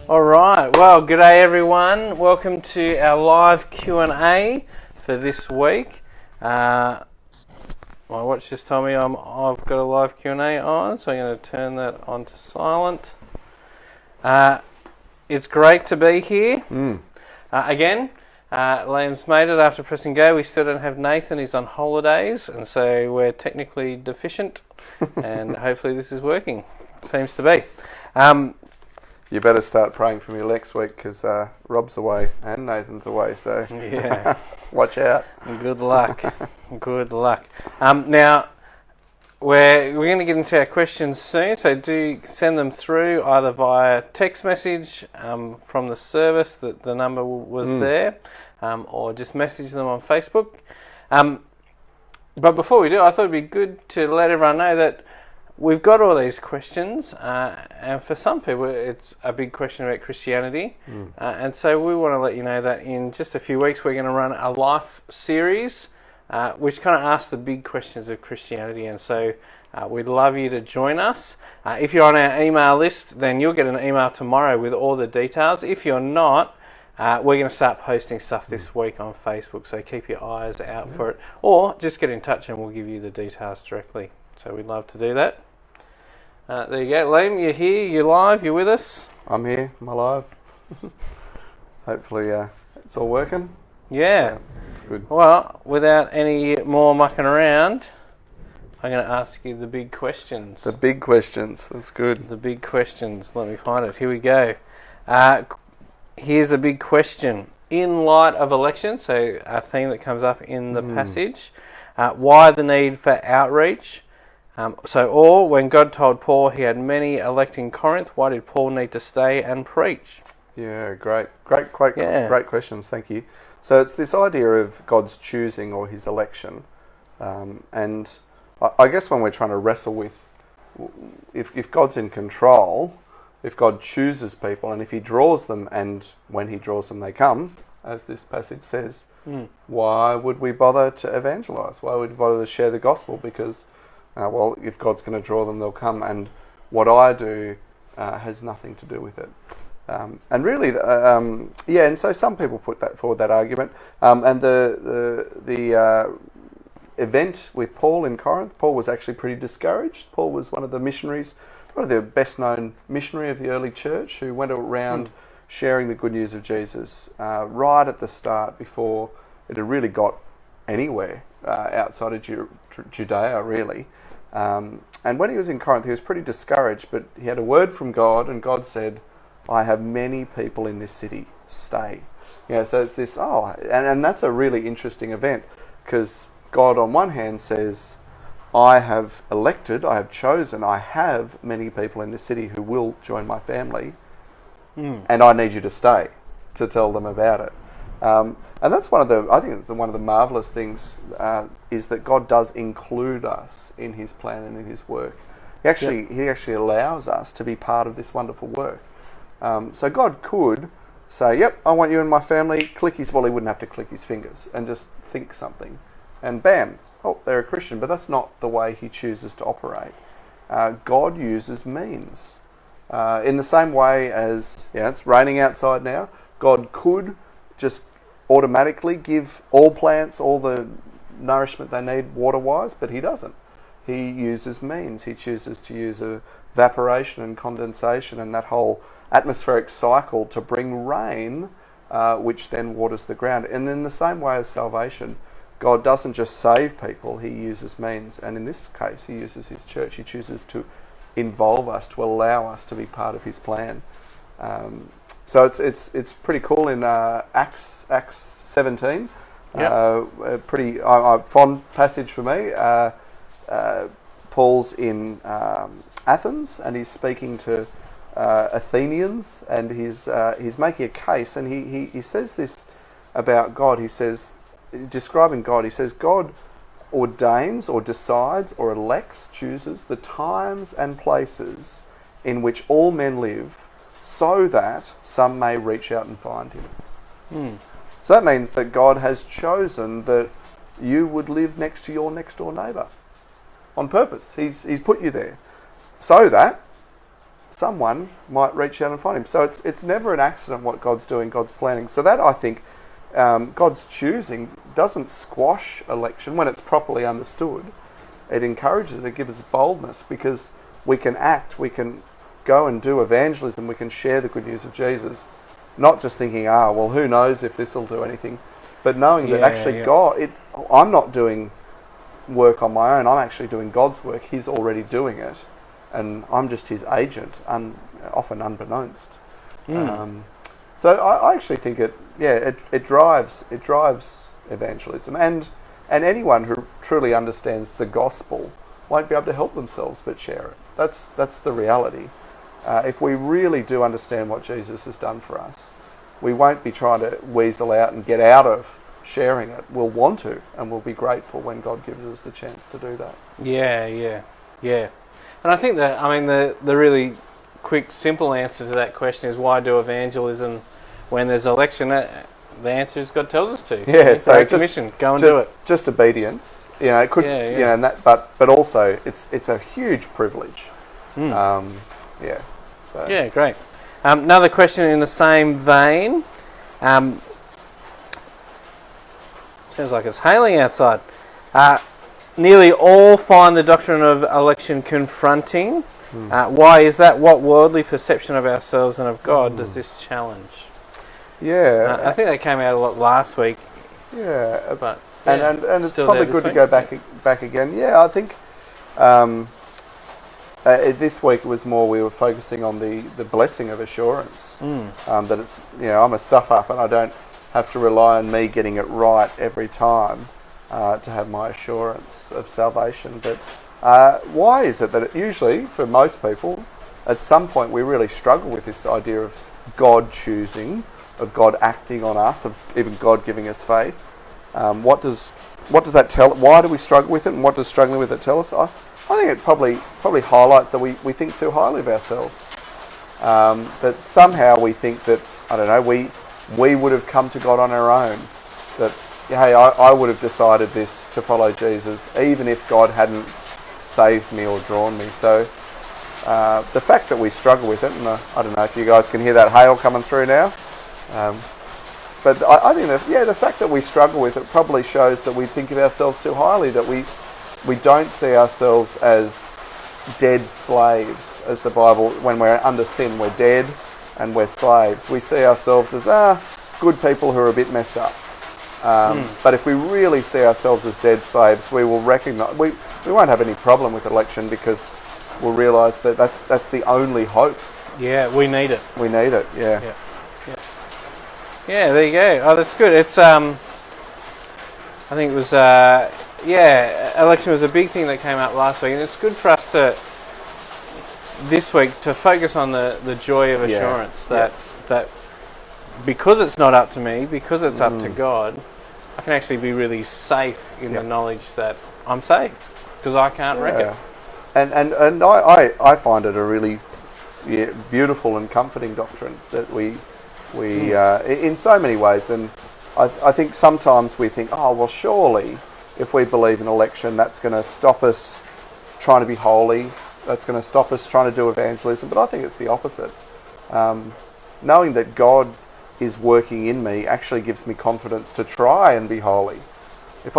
All right. Well, g'day everyone. Welcome to our live Q&A for this week. My watch just told me I've got a live Q&A on, so I'm going to turn that on to silent. It's great to be here. Again, Liam's made it after pressing go. We still don't have Nathan. He's on holidays, and so we're technically deficient, and hopefully this is working. Seems to be. You better start praying for me next week because Rob's away and Nathan's away, so Yeah. watch out. Good luck. Good luck. Now, we're going to get into our questions soon, so do send them through either via text message from the service, that the number was there, or just message them on Facebook. But before we do, I thought it'd be good to let everyone know that we've got all these questions, and for some people it's a big question about Christianity, and so we want to let you know that in just a few weeks we're going to run a life series which kind of asks the big questions of Christianity, and so we'd love you to join us. If you're on our email list, then you'll get an email tomorrow with all the details. If you're not, we're going to start posting stuff this week on Facebook, so keep your eyes out for it, or just get in touch and we'll give you the details directly. So we'd love to do that. There you go, Liam, you're here, you're live, you're with us. I'm here, I'm alive. Hopefully it's all working. Yeah. It's good. Well, without any more mucking around, I'm going to ask you the big questions. The big questions, that's good. The big questions. Let me find it. Here we go. Here's a big question. In light of election, so a theme that comes up in the passage, why the need for outreach? When God told Paul he had many elect in Corinth, why did Paul need to stay and preach? Yeah, great questions, thank you. So it's this idea of God's choosing or his election, and I guess when we're trying to wrestle with if God's in control, if God chooses people and if he draws them, and when he draws them they come, as this passage says, why would we bother to evangelize? Why would we bother to share the gospel? Because if God's going to draw them, they'll come, and what I do has nothing to do with it. And really, and so some people put that forward, that argument. And the event with Paul in Corinth, Paul was actually pretty discouraged. Paul was one of the missionaries, probably the best-known missionary of the early church, who went around sharing the good news of Jesus right at the start, before it had really got anywhere outside of Judea, really. And when he was in Corinth, he was pretty discouraged, but he had a word from God, and God said, I have many people in this city, stay. So it's this, and that's a really interesting event, because God on one hand says, I have elected, I have chosen, I have many people in this city who will join my family, and I need you to stay to tell them about it. And that's one of the marvelous things is that God does include us in his plan and in his work. He actually allows us to be part of this wonderful work. So God could say, yep, I want you in my family, he wouldn't have to click his fingers and just think something, and bam, they're a Christian. But that's not the way he chooses to operate. God uses means. In the same way as, it's raining outside now, God could just automatically give all plants all the nourishment they need water-wise, but he doesn't. He uses means. He chooses to use evaporation and condensation and that whole atmospheric cycle to bring rain, which then waters the ground. And in the same way as salvation, God doesn't just save people, he uses means. And in this case, he uses his church. He chooses to involve us, to allow us to be part of his plan. So it's pretty cool in Acts 17. A pretty fond passage for me. Paul's in Athens, and he's speaking to Athenians, and he's making a case, and he says this about God. He says, describing God, he says, God ordains or decides or elects, chooses the times and places in which all men live, so that some may reach out and find him. So that means that God has chosen that you would live next to your next door neighbour on purpose. He's put you there so that someone might reach out and find him. So it's never an accident what God's doing, God's planning. So that, I think, God's choosing doesn't squash election when it's properly understood. It encourages it, it gives us boldness, because we can act, we can go and do evangelism, we can share the good news of Jesus, not just thinking, well, who knows if this will do anything, but knowing that actually I'm not doing work on my own, I'm actually doing God's work. He's already doing it, and I'm just his agent, often unbeknownst. So I actually think it drives evangelism, and anyone who truly understands the gospel won't be able to help themselves but share it. That's the reality. If we really do understand what Jesus has done for us, we won't be trying to weasel out and get out of sharing it. We'll want to, and we'll be grateful when God gives us the chance to do that. Yeah. And I think that, the really quick, simple answer to that question is, why do evangelism when there's election? The answer is God tells us to. Yeah, so Great Commission, go and do it. Just obedience. It could, and that, but also it's a huge privilege. So. Yeah, great. Another question in the same vein. Sounds like it's hailing outside. Nearly all find the doctrine of election confronting. Why is that? What worldly perception of ourselves and of God does this challenge? Yeah, I think that came out a lot last week. Yeah, but and it's probably good to go back again. Yeah, I think this week it was more, we were focusing on the blessing of assurance. That it's, I'm a stuff up, and I don't have to rely on me getting it right every time to have my assurance of salvation. But why is it that usually, for most people, at some point we really struggle with this idea of God choosing, of God acting on us, of even God giving us faith? What does that tell? Why do we struggle with it, and what does struggling with it tell us? I think it probably highlights that we think too highly of ourselves. That somehow we think that, I don't know, we would have come to God on our own. That, hey, I would have decided this to follow Jesus, even if God hadn't saved me or drawn me. So the fact that we struggle with it, and I don't know if you guys can hear that hail coming through now, but I think that, the fact that we struggle with it probably shows that we think of ourselves too highly, that we don't see ourselves as dead slaves, as the Bible, when we're under sin, we're dead and we're slaves. We see ourselves as good people who are a bit messed up. But if we really see ourselves as dead slaves, we will recognise, we won't have any problem with election, because we'll realise that that's the only hope. Yeah, we need it. We need it, yeah. Yeah, there you go. Oh, that's good. It's I think it was election was a big thing that came up last week, and it's good for us to this week to focus on the joy of assurance that because it's not up to me, because it's up to God, I can actually be really safe in the knowledge that I'm saved, because I can't wreck it. And I find it a really beautiful and comforting doctrine that we in so many ways. And I think sometimes we think, surely if we believe in election, that's going to stop us trying to be holy, that's going to stop us trying to do evangelism. But I think it's the opposite. Knowing that God is working in me actually gives me confidence to try and be holy. If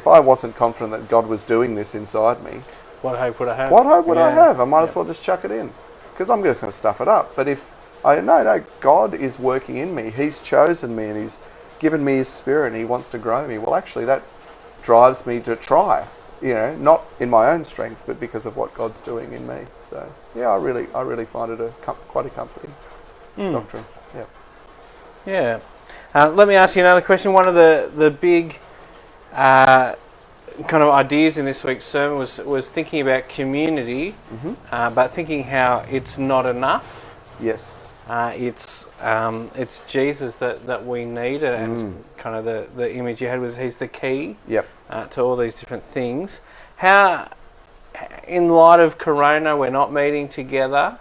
I wasn't confident that God was doing this inside me, what hope would I have? What hope would I have? I might as well just chuck it in, because I'm just going to stuff it up. But if no, God is working in me. He's chosen me, and He's given me His Spirit, and He wants to grow me. Well, actually, that drives me to try. Not in my own strength, but because of what God's doing in me. So, I really find it quite a comforting doctrine. Yeah. Yeah. Let me ask you another question. One of the big kind of ideas in this week's sermon was thinking about community, but thinking how it's not enough. Yes. It's Jesus that we need, and kind of the image you had was He's the key to all these different things. How, in light of Corona, we're not meeting together.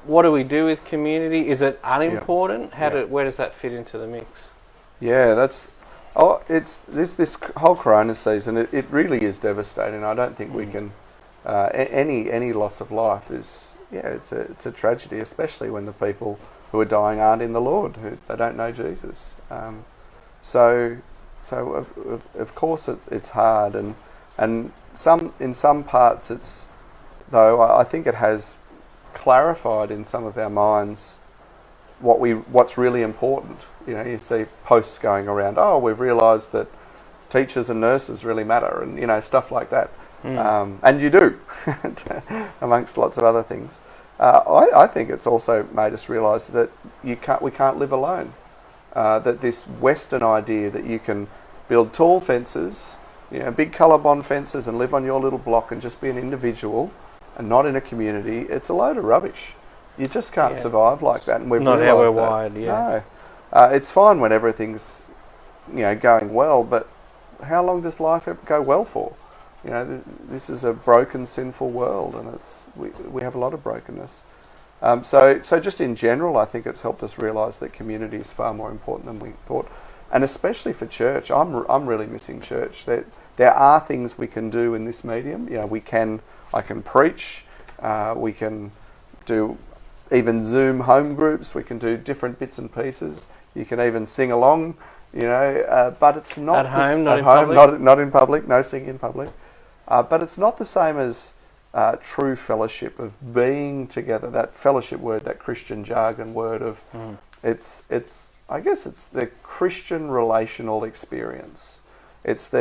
What do we do with community? Is it unimportant? Where does that fit into the mix? Yeah, it's this whole Corona season. It really is devastating. I don't think we can any loss of life is it's a tragedy, especially when the people who are dying aren't in the Lord, who they don't know Jesus. So of course it's hard, and in some parts it's, though I think it has clarified in some of our minds what's really important. You see posts going around, we've realised that teachers and nurses really matter, and stuff like that. And you do, amongst lots of other things. I think it's also made us realise that we can't live alone. That this Western idea that you can build tall fences, big colour-bond fences, and live on your little block and just be an individual and not in a community, it's a load of rubbish. You just can't survive like that, and we've not how we're wired. No, it's fine when everything's going well, but how long does life ever go well for? This is a broken, sinful world, and we have a lot of brokenness. So just in general, I think it's helped us realise that community is far more important than we thought, and especially for church. I'm really missing church. There are things we can do in this medium. I can preach. We can do even Zoom home groups. We can do different bits and pieces. You can even sing along. But it's not at home, not in public. public. Not in public. No singing in public. But it's not the same as true fellowship of being together. That fellowship word, that Christian jargon word of it's I guess it's the Christian relational experience. It's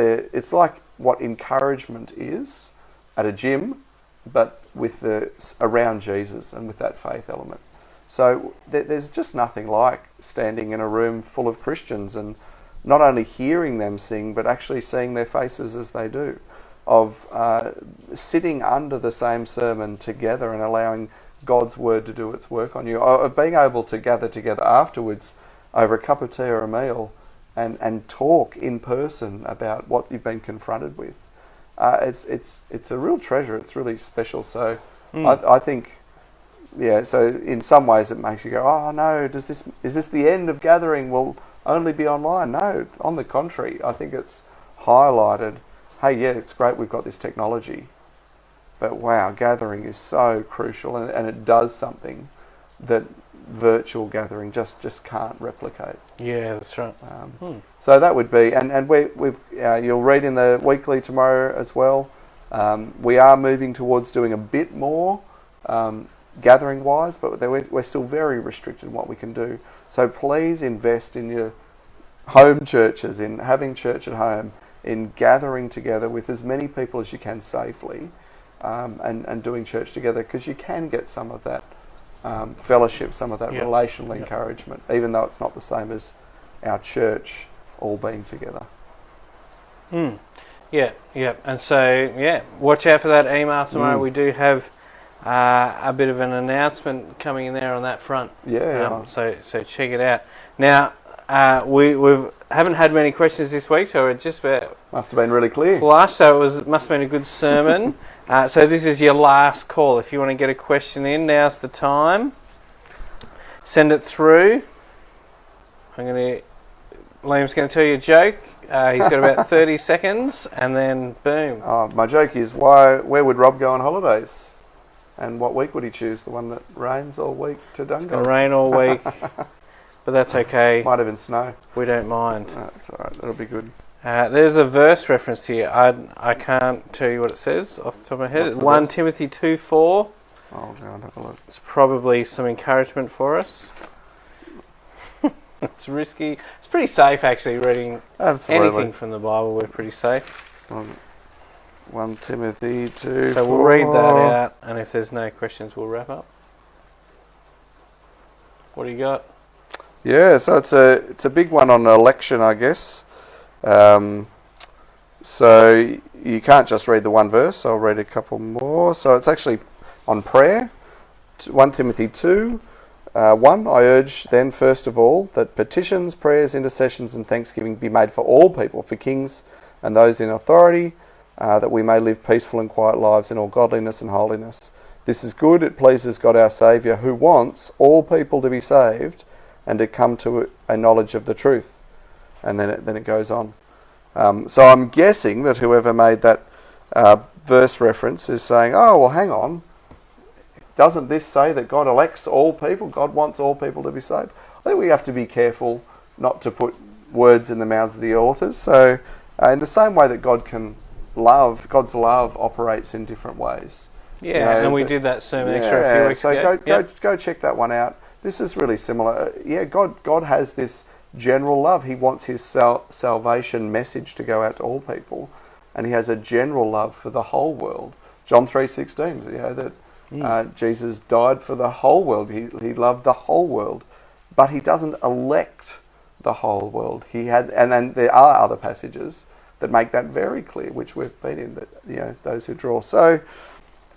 like what encouragement is at a gym, but with around Jesus and with that faith element. So there's just nothing like standing in a room full of Christians and not only hearing them sing, but actually seeing their faces as they do, of sitting under the same sermon together and allowing God's word to do its work on you, of being able to gather together afterwards over a cup of tea or a meal and talk in person about what you've been confronted with. It's a real treasure. It's really special. So I think, so in some ways it makes you go, oh no, is this the end of gathering? Will only be online? No, on the contrary, I think it's highlighted, hey, yeah, it's great we've got this technology, but wow, gathering is so crucial, and it does something that virtual gathering just can't replicate. Yeah, that's right. So that would be, and we've you'll read in the weekly tomorrow as well. We are moving towards doing a bit more gathering wise, but we're still very restricted in what we can do. So please invest in your home churches, in having church at home, in gathering together with as many people as you can safely, and doing church together, because you can get some of that fellowship, some of that relational encouragement, even though it's not the same as our church all being together. And so watch out for that email tomorrow. We do have a bit of an announcement coming in there on that front. So check it out. Now we haven't had many questions this week, so it just must have been really clear. Flush, so must have been a good sermon. So this is your last call. If you want to get a question in, now's the time. Send it through. Liam's going to tell you a joke. He's got about 30 seconds, and then boom. My joke is, where would Rob go on holidays? And what week would he choose? The one that rains all week to Dunga? It's going to rain all week, but that's okay. Might even snow. We don't mind. That's all right. That'll be good. There's a verse reference here. I can't tell you what it says off the top of my head. It's 1 Timothy 2:4. Oh, God, have a look. It's probably some encouragement for us. It's risky. It's pretty safe, actually, reading anything from the Bible. We're pretty safe. 1 Timothy 2:4. So we'll read that out, and if there's no questions, we'll wrap up. What do you got? Yeah, so it's a big one on election, I guess. So you can't just read the one verse. I'll read a couple more. So it's actually on prayer. 1 Timothy 2. 1, I urge then first of all that petitions, prayers, intercessions and thanksgiving be made for all people, for kings and those in authority, that we may live peaceful and quiet lives in all godliness and holiness. This is good, it pleases God our Saviour, who wants all people to be saved and to come to a knowledge of the truth. And then it goes on. So I'm guessing that whoever made that verse reference is saying, oh, well, hang on. doesn't this say that God elects all people? God wants all people to be saved. I think we have to be careful not to put words in the mouths of the authors. So in the same way that God's love operates in different ways. Yeah, and we did that sermon extra a few weeks ago. So go check that one out. This is really similar. God has this general love. He wants his salvation message to go out to all people, and he has a general love for the whole world. John 3:16, that Jesus died for the whole world. He loved the whole world, but he doesn't elect the whole world. And then there are other passages that make that very clear, which we've been in, that those who draw. So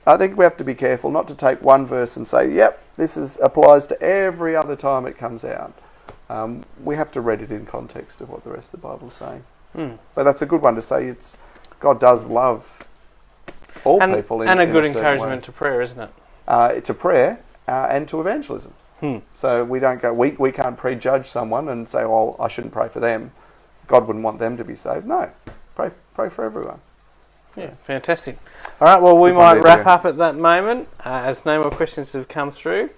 I think we have to be careful not to take one verse and say, yep, this applies to every other time it comes out. We have to read it in context of what the rest of the Bible's saying. But that's a good one to say. God does love all people in a good encouragement to prayer, isn't it? To prayer and to evangelism. So we don't go. We can't prejudge someone and say, "Oh, I shouldn't pray for them." God wouldn't want them to be saved. No, pray for everyone. Yeah, fantastic. All right, well, we might wrap up at that moment as no more questions have come through.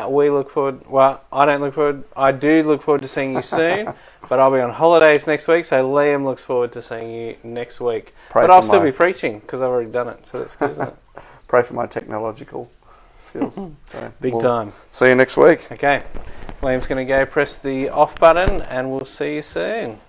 We look forward. Well, I don't look forward. I do look forward to seeing you soon, but I'll be on holidays next week. So Liam looks forward to seeing you next week. But I'll still be preaching because I've already done it. So that's good, isn't it? Pray for my technological skills. So Big time. See you next week. Okay. Liam's going to go press the off button, and we'll see you soon.